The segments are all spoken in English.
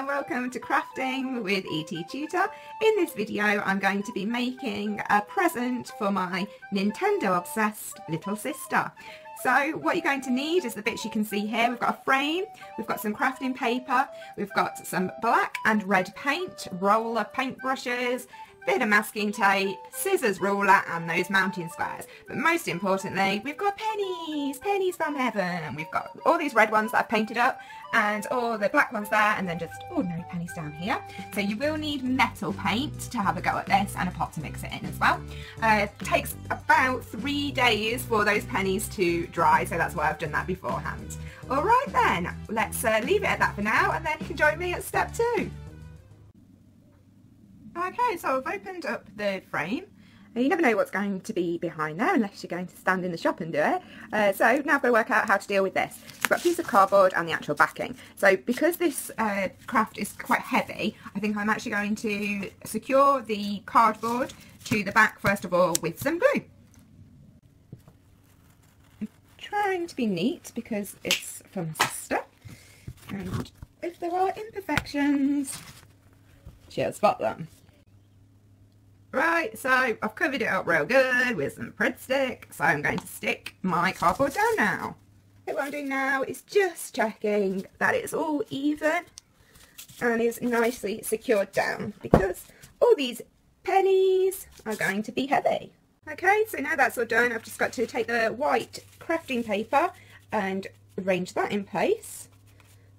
and welcome to Crafting with ETETutor. In this video I'm going to be making a present for my Nintendo obsessed little sister. So what you're going to need is the bits you can see here. We've got a frame, we've got some crafting paper, we've got some black and red paint, roller paintbrushes, bit of masking tape, scissors, ruler and those mounting squares. But most importantly, we've got pennies from heaven. We've got all these red ones that I've painted up and all the black ones there, and then just ordinary pennies down here. So you will need metal paint to have a go at this and a pot to mix it in as well. It takes about 3 days for those pennies to dry, so that's why I've done that beforehand. Alright then, let's leave it at that for now, and then you can join me at step 2. Okay, so I've opened up the frame. You never know what's going to be behind there unless you're going to stand in the shop and do it. So now I've got to work out how to deal with this. I've got a piece of cardboard and the actual backing. So because this craft is quite heavy, I think I'm actually going to secure the cardboard to the back first of all with some glue. I'm trying to be neat because it's for my sister. And if there are imperfections, she'll spot them. Right, so I've covered it up real good with some Pred stick, so I'm going to stick my cardboard down now. What I'm doing now is just checking that it's all even and is nicely secured down, because all these pennies are going to be heavy. Okay, so now that's all done, I've just got to take the white crafting paper and arrange that in place.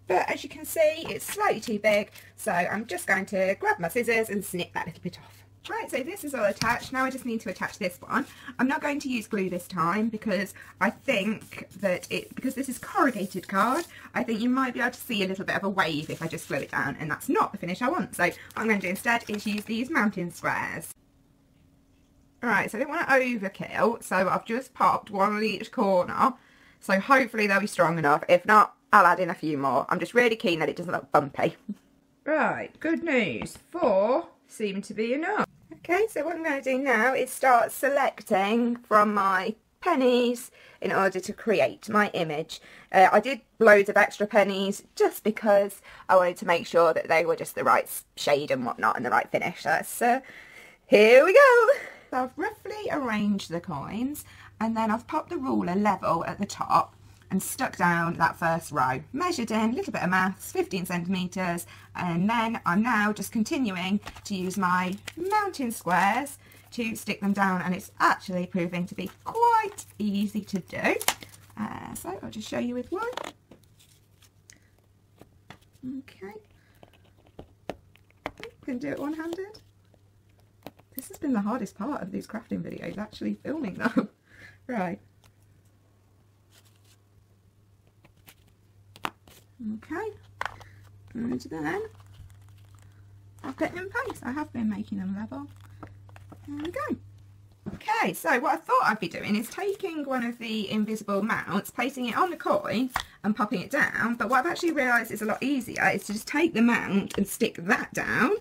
But as you can see, it's slightly too big, so I'm just going to grab my scissors and snip that little bit off. Right, so this is all attached. Now I just need to attach this one. I'm not going to use glue this time because I think that because this is corrugated card, I think you might be able to see a little bit of a wave if I just glue it down, and that's not the finish I want. So what I'm going to do instead is use these mounting squares. Alright, so I don't want to overkill, so I've just popped one on each corner. So hopefully they'll be strong enough. If not, I'll add in a few more. I'm just really keen that it doesn't look bumpy. Right, good news. 4 seem to be enough. Okay, so what I'm going to do now is start selecting from my pennies in order to create my image. I did loads of extra pennies just because I wanted to make sure that they were just the right shade and whatnot and the right finish. So here we go. So I've roughly arranged the coins, and then I've popped the ruler level at the top and stuck down that first row, measured in, a little bit of maths, 15 centimetres, and then I'm now just continuing to use my mounting squares to stick them down, and it's actually proving to be quite easy to do. So I'll just show you with one. Okay. Can do it one-handed. This has been the hardest part of these crafting videos, actually filming them. Right. Okay, and then I'll put them in place. I have been making them level. There we go. Okay, so what I thought I'd be doing is taking one of the invisible mounts, placing it on the coin and popping it down, but what I've actually realised is a lot easier is to just take the mount and stick that down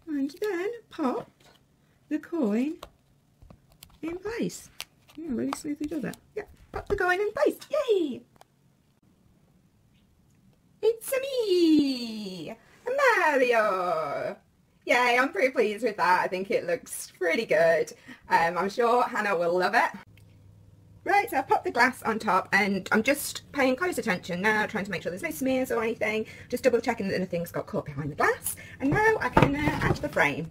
and then pop the coin in place. Yeah, really smoothly does it. Yeah, pop the coin in place. Yay! It's me, Mario! Yay, I'm pretty pleased with that. I think it looks pretty good. I'm sure Hannah will love it. Right, so I've popped the glass on top, and I'm just paying close attention now, trying to make sure there's no smears or anything, just double checking that nothing's got caught behind the glass. And now I can add to the frame.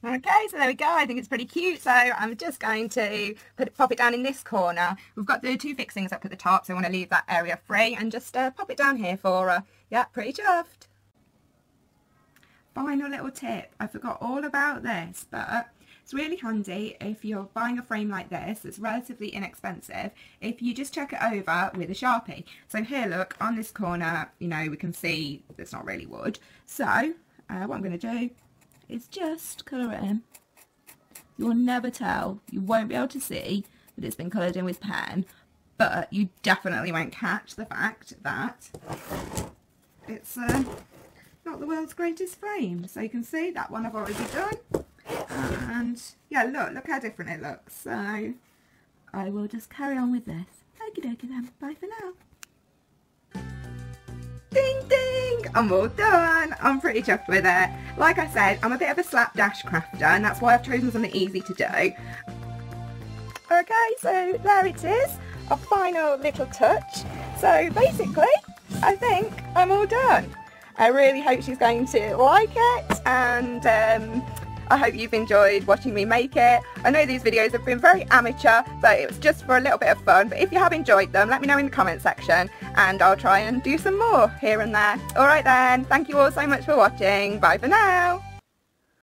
Okay, so there we go. I think it's pretty cute. So I'm just going to pop it down in this corner. We've got the 2 fixings up at the top, so I want to leave that area free and just pop it down here for, yeah, pretty chuffed. Final little tip. I forgot all about this, but it's really handy if you're buying a frame like this. It's relatively inexpensive if you just check it over with a Sharpie. So here, look, on this corner, you know, we can see it's not really wood. So what I'm going to do is just colour it in. You will never tell, you won't be able to see that it's been coloured in with pen, but you definitely won't catch the fact that it's not the world's greatest frame. So you can see that one I've already done, and yeah, look how different it looks. So I will just carry on with this. Okie dokie then, bye for now. I'm all done. I'm pretty chuffed with it. Like I said, I'm a bit of a slapdash crafter, and that's why I've chosen something easy to do. Okay, so there it is, a final little touch. So basically, I think I'm all done. I really hope she's going to like it, and I hope you've enjoyed watching me make it. I know these videos have been very amateur, but it was just for a little bit of fun. But if you have enjoyed them, let me know in the comment section, and I'll try and do some more here and there. Alright then, thank you all so much for watching. Bye for now.